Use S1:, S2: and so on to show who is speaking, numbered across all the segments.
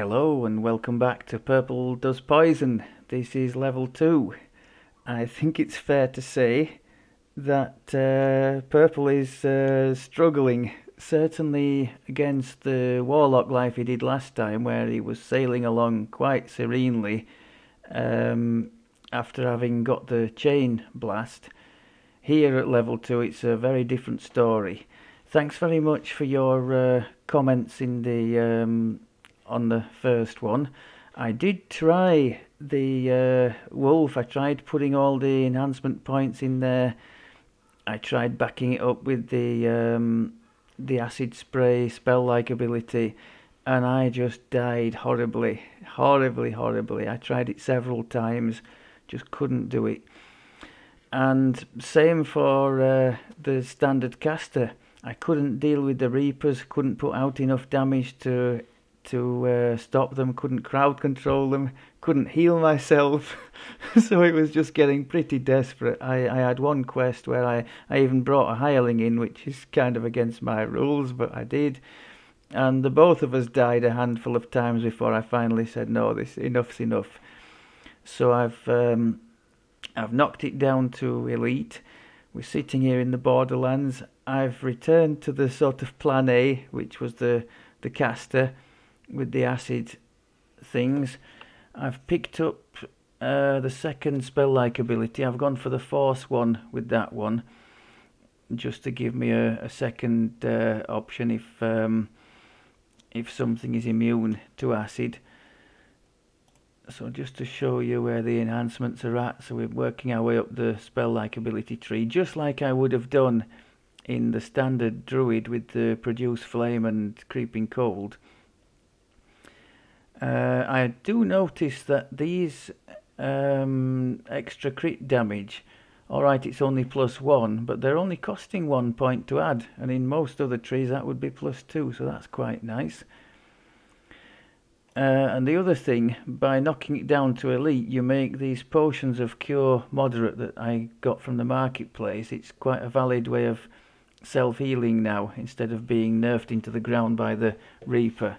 S1: Hello and welcome back to Purple Does Poison. This is level 2. I think it's fair to say that Purple is struggling, certainly against the Warlock life he did last time, where he was sailing along quite serenely after having got the chain blast. Here at level 2 it's a very different story. Thanks very much for your comments in the on the first one. I did try the wolf. I tried putting all the enhancement points in there. I tried backing it up with the acid spray spell-like ability, and I just died horribly. I tried it several times, just couldn't do it. And same for the standard caster. I couldn't deal with the Reapers, couldn't put out enough damage to stop them, couldn't crowd control them, couldn't heal myself. So it was just getting pretty desperate. I had one quest where I even brought a hireling in, which is kind of against my rules, but I did. And the both of us died a handful of times before I finally said, no, enough's enough. So I've knocked it down to elite. We're sitting here in the Borderlands. I've returned to the sort of plan A, which was the caster with the acid things. I've picked up the second spell-like ability. I've gone for the force one with that one, just to give me a second option if something is immune to acid. So just to show you where the enhancements are at, so we're working our way up the spell-like ability tree, just like I would have done in the standard Druid with the produce flame and creeping cold. I do notice that these extra crit damage, alright, it's only +1, but they're only costing 1 point to add, and in most other trees that would be +2, so that's quite nice. And the other thing, by knocking it down to elite, you make these potions of cure moderate that I got from the marketplace. It's quite a valid way of self-healing now, instead of being nerfed into the ground by the Reaper.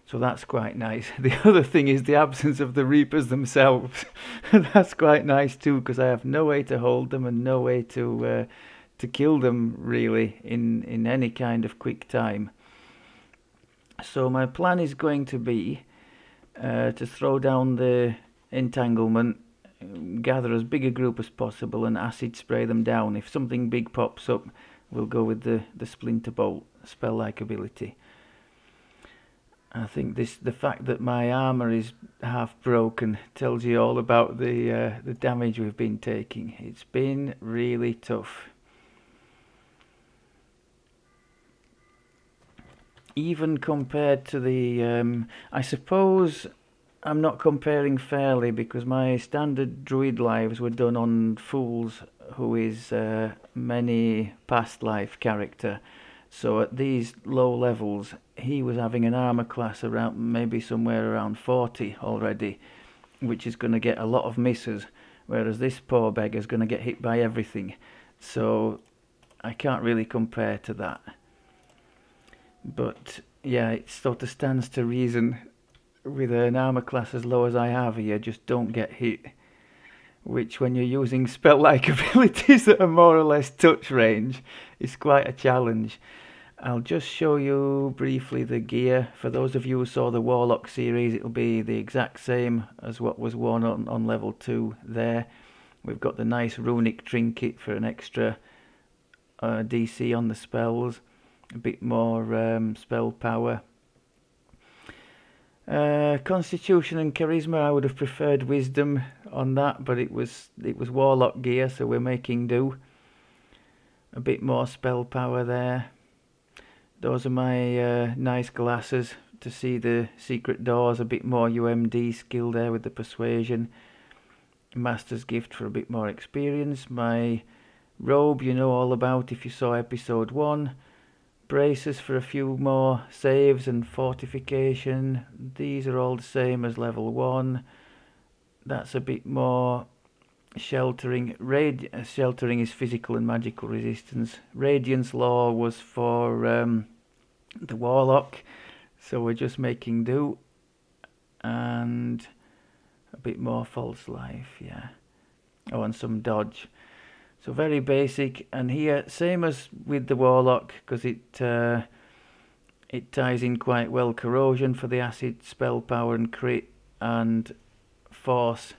S1: So that's quite nice. The other thing is the absence of the Reapers themselves. That's quite nice too, because I have no way to hold them and no way to kill them really in any kind of quick time. So my plan is going to be to throw down the entanglement, gather as big a group as possible and acid spray them down. If something big pops up, we'll go with the splinter bolt spell-like ability. I think the fact that my armor is half broken tells you all about the damage we've been taking. It's been really tough. Even compared to the I suppose I'm not comparing fairly, because my standard Druid lives were done on Fools, who is many past life character. So at these low levels, he was having an armor class around maybe somewhere around 40 already, which is going to get a lot of misses, whereas this poor beggar's going to get hit by everything. So I can't really compare to that. But yeah, it sort of stands to reason with an armor class as low as I have here, just don't get hit. Which, when you're using spell-like abilities that are more or less touch range, is quite a challenge. I'll just show you briefly the gear. For those of you who saw the Warlock series, it'll be the exact same as what was worn on level 2 there. We've got the nice runic trinket for an extra DC on the spells, a bit more spell power. Constitution and charisma, I would have preferred wisdom on that, but it was warlock gear, so we're making do. A bit more spell power there. Those are my nice glasses to see the secret doors. A bit more UMD skill there with the persuasion. Master's gift for a bit more experience. My robe you know all about if you saw episode 1. Braces for a few more saves and fortification. These are all the same as level 1. That's a bit more sheltering. Sheltering is physical and magical resistance. Radiance Law was for the Warlock, so we're just making do. and a bit more false life, yeah. Oh, and some dodge. So very basic, and here same as with the warlock, because it ties in quite well. Corrosion for the acid, spell power and crit, and force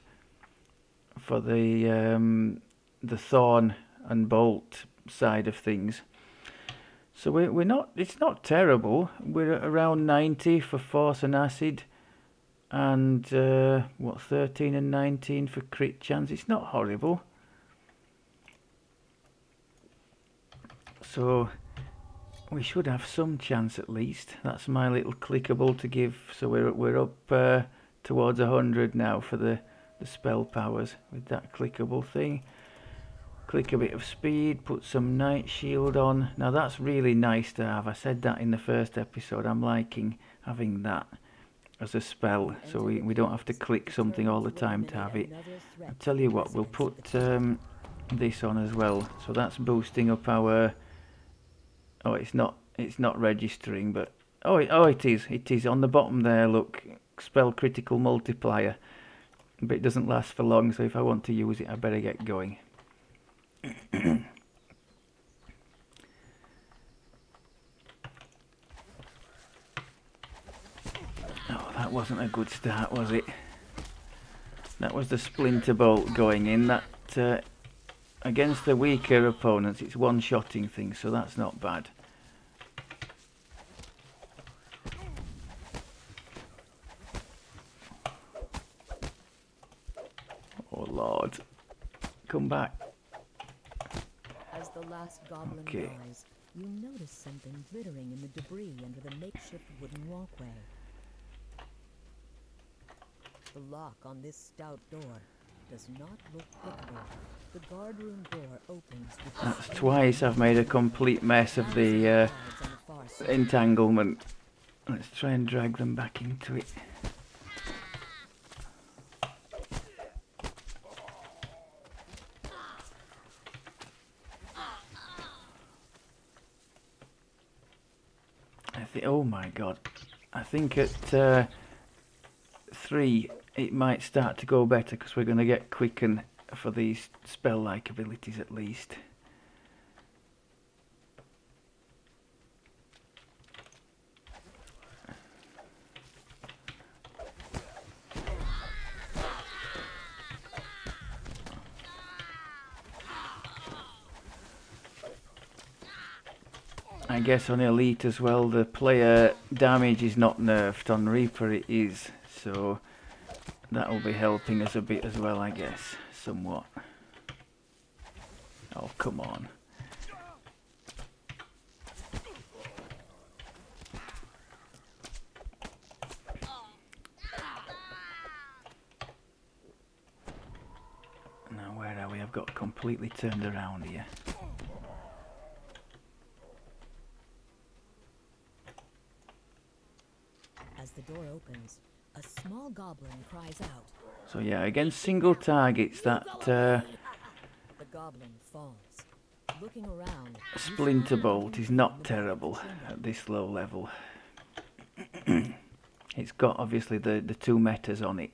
S1: for the thorn and bolt side of things. So we're not, it's not terrible. We're at around 90 for force and acid, and what, 13 and 19 for crit chance. It's not horrible. So we should have some chance at least. That's my little clickable to give. So we're up towards 100 now for the spell powers with that clickable thing. Click a bit of speed, put some night shield on. Now that's really nice to have. I said that in the first episode. I'm liking having that as a spell, so we don't have to click something all the time to have it. I'll tell you what, we'll put this on as well. So that's boosting up our... Oh, it's not registering, but oh it is on the bottom there. Look, spell critical multiplier, but it doesn't last for long. So if I want to use it, I better get going. Oh, that wasn't a good start, was it? That was the splinter bolt going in. That against the weaker opponents, it's one-shotting things, so that's not bad. Oh Lord, come back.
S2: As the last goblin dies, you notice something glittering in the debris under the makeshift wooden walkway. The lock on this stout door does not look clickable. The guardroom door opens with...
S1: That's twice I've made a complete mess of the entanglement. Let's try and drag them back into it. Oh my god, I think at 3 it might start to go better, because we're going to get quicken for these spell-like abilities at least. I guess on Elite as well, the player damage is not nerfed. On Reaper it is, so that will be helping us a bit as well, I guess, somewhat. Oh, come on. Now where are we? I've got completely turned around here.
S2: As the door opens, a small goblin cries out.
S1: So yeah, against single targets, that
S2: The goblin falls. Looking around,
S1: splinter bolt is not terrible at this low level. It's got obviously the 2 metas on it.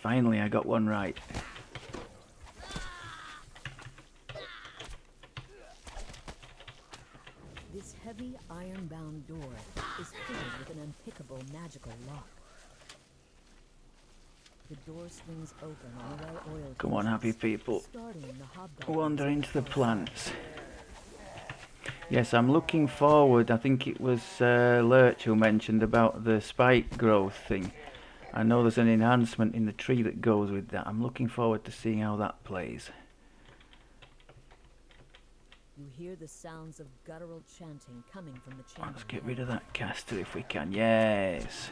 S1: Finally, I got one right.
S2: This heavy iron-bound door is fitted with an unpickable magical lock. The door swings open on well-oiled.
S1: Come on, happy people. Wander into the plants. Yes, I'm looking forward. I think it was Lurch who mentioned about the spike growth thing. I know there's an enhancement in the tree that goes with that. I'm looking forward to seeing how that plays.
S2: You hear the sounds of guttural chanting coming from the chamber.
S1: Let's get rid of that caster if we can. Yes.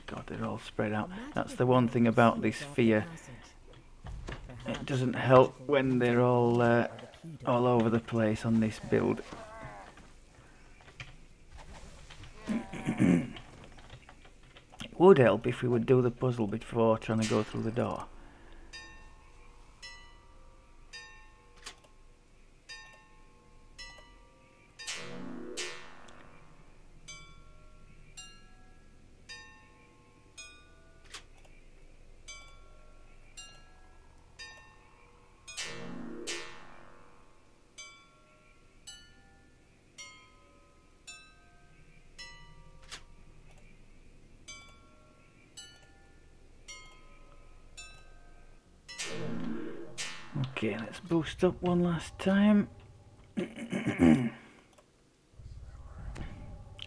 S1: God, they're all spread out. That's the one thing about this sphere. It doesn't help when they're all over the place on this build. It would help if we would do the puzzle before trying to go through the door. Okay, let's boost up one last time.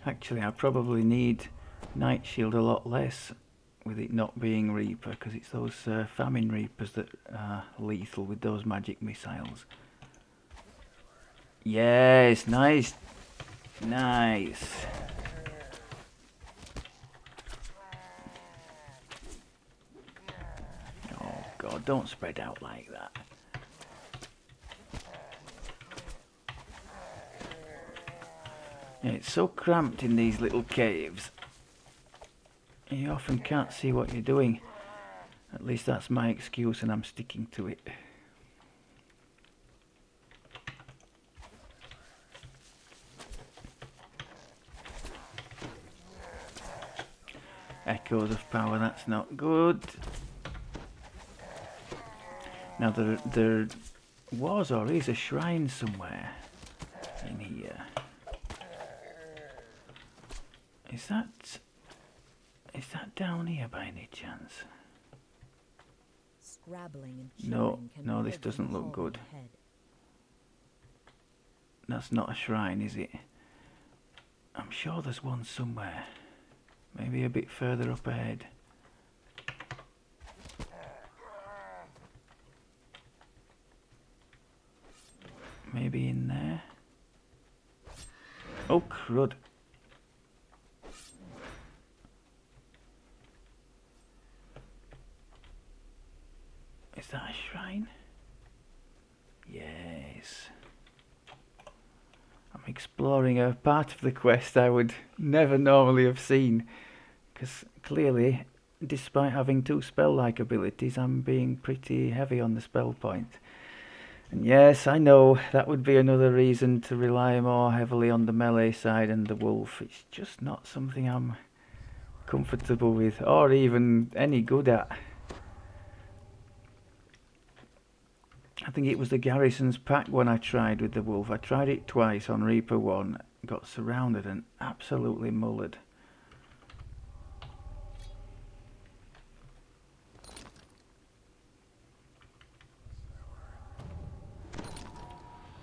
S1: Actually, I probably need Night Shield a lot less with it not being Reaper, because it's those Famine Reapers that are lethal with those magic missiles. Yes, nice. Nice. Oh God, don't spread out like that. Yeah, it's so cramped in these little caves. You often can't see what you're doing. At least that's my excuse, and I'm sticking to it. Echoes of power, that's not good. Now there was or is a shrine somewhere in here. Is that down here by any chance?
S2: Scrabbling and
S1: No,
S2: can
S1: no,
S2: be
S1: this
S2: heard from
S1: doesn't
S2: the
S1: look
S2: hall
S1: good.
S2: ahead.
S1: That's not a shrine, is it? I'm sure there's one somewhere. Maybe a bit further up ahead. Maybe in there. Oh, crud. Is that a shrine? Yes. I'm exploring a part of the quest I would never normally have seen, because clearly, despite having 2 spell-like abilities, I'm being pretty heavy on the spell point. And yes, I know that would be another reason to rely more heavily on the melee side and the wolf. It's just not something I'm comfortable with, or even any good at. I think it was the Garrison's Pack when I tried with the wolf. I tried it twice on Reaper 1, got surrounded and absolutely mullered.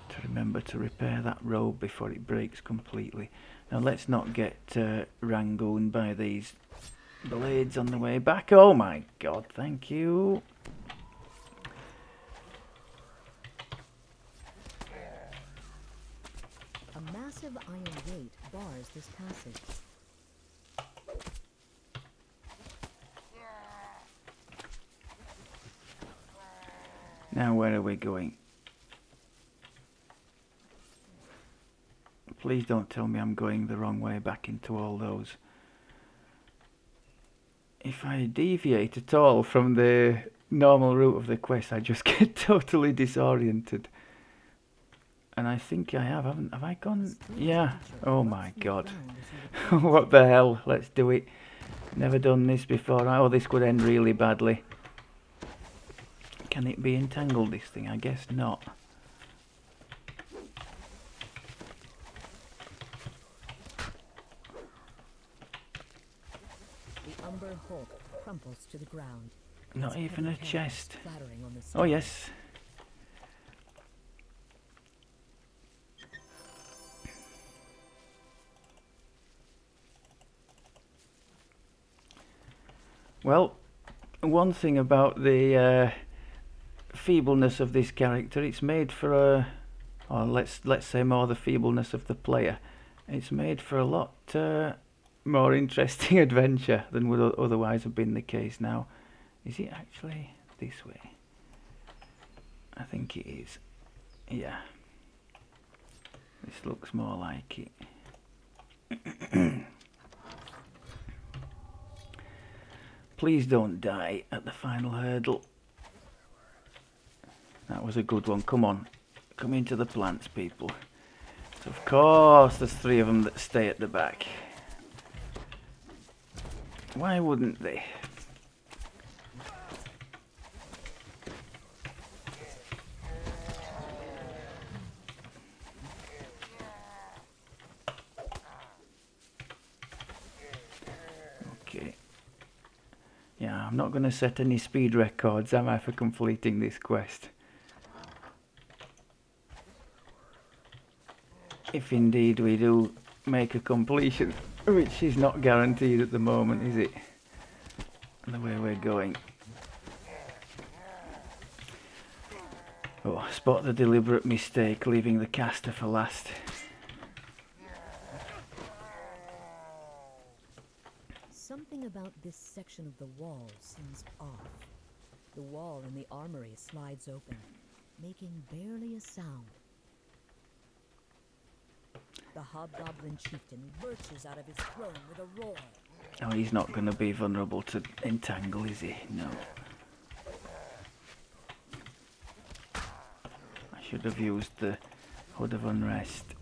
S1: To remember to repair that robe before it breaks completely. Now let's not get rangooned by these blades on the way back. Oh my God, thank you.
S2: A massive iron gate bars this passage.
S1: Now where are we going? Please don't tell me I'm going the wrong way back into all those. If I deviate at all from the normal route of the quest, I just get totally disoriented. And I think I haven't I gone? Yeah. Oh my God. What the hell? Let's do it. Never done this before. Oh, this could end really badly. Can it be entangled, this thing? I guess not.
S2: The Umber Hulk crumples to the ground.
S1: Not
S2: Its
S1: even a
S2: heavy
S1: chest.
S2: hands clattering on the
S1: Oh
S2: stone.
S1: yes. Well, one thing about the feebleness of this character, it's made for a, or let's say more the feebleness of the player. It's made for a lot more interesting adventure than would otherwise have been the case now. Is it actually this way? I think it is. Yeah. This looks more like it. Please don't die at the final hurdle. That was a good one. Come on. Come into the plants, people. So of course there's 3 of them that stay at the back. Why wouldn't they? Okay. Yeah, I'm not going to set any speed records, am I, for completing this quest? If indeed we do make a completion, which is not guaranteed at the moment, is it? The way we're going. Oh, spot the deliberate mistake, leaving the caster for last.
S2: Something about this section of the wall seems off. The wall in the armory slides open, making barely a sound. The Hobgoblin chieftain lurches out of his throne with a roar.
S1: Oh, he's not going to be vulnerable to entangle, is he? No. I should have used the Hood of Unrest.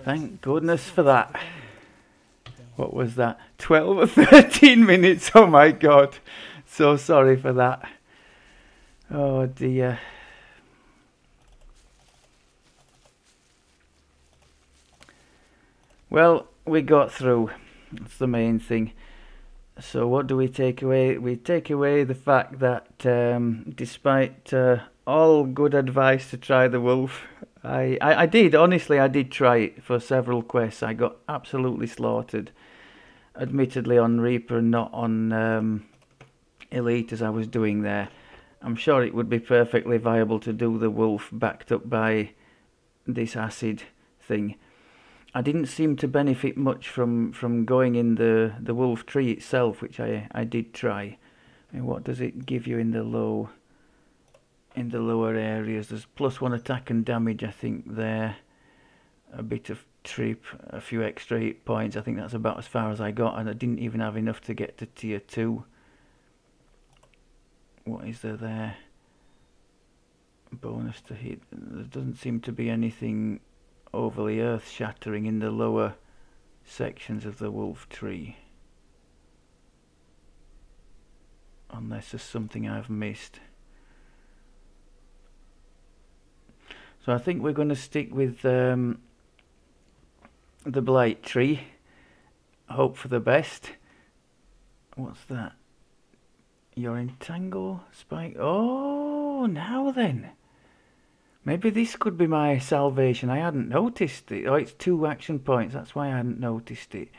S1: Thank goodness for that. What was that? 12 or 13 minutes? Oh my god. So sorry for that. Oh dear. Well, we got through. That's the main thing. So what do we take away? We take away the fact that despite all good advice to try the wolf, I did, honestly, I did try it for several quests. I got absolutely slaughtered. Admittedly on Reaper and not on Elite as I was doing there. I'm sure it would be perfectly viable to do the wolf backed up by this acid thing. I didn't seem to benefit much from going in the wolf tree itself, which I did try. I mean, what does it give you in the lower areas? There's +1 attack and damage, I think there. A bit of trip, a few extra hit points. I think that's about as far as I got, and I didn't even have enough to get to tier 2. What is there? Bonus to hit. There doesn't seem to be anything overly earth-shattering in the lower sections of the wolf tree, unless there's something I've missed. So I think we're going to stick with the Blight tree. Hope for the best. What's that? Your entangle spike. Oh, now then. Maybe this could be my salvation. I hadn't noticed it. Oh, it's 2 action points. That's why I hadn't noticed it.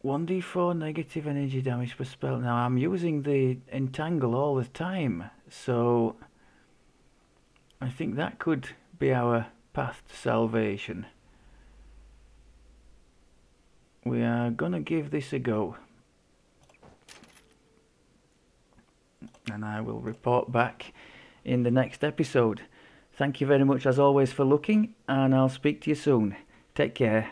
S1: 1d4 negative energy damage per spell. Now, I'm using the entangle all the time. So, I think that could be our path to salvation. We are going to give this a go. And I will report back in the next episode. Thank you very much as always for looking, and I'll speak to you soon. Take care.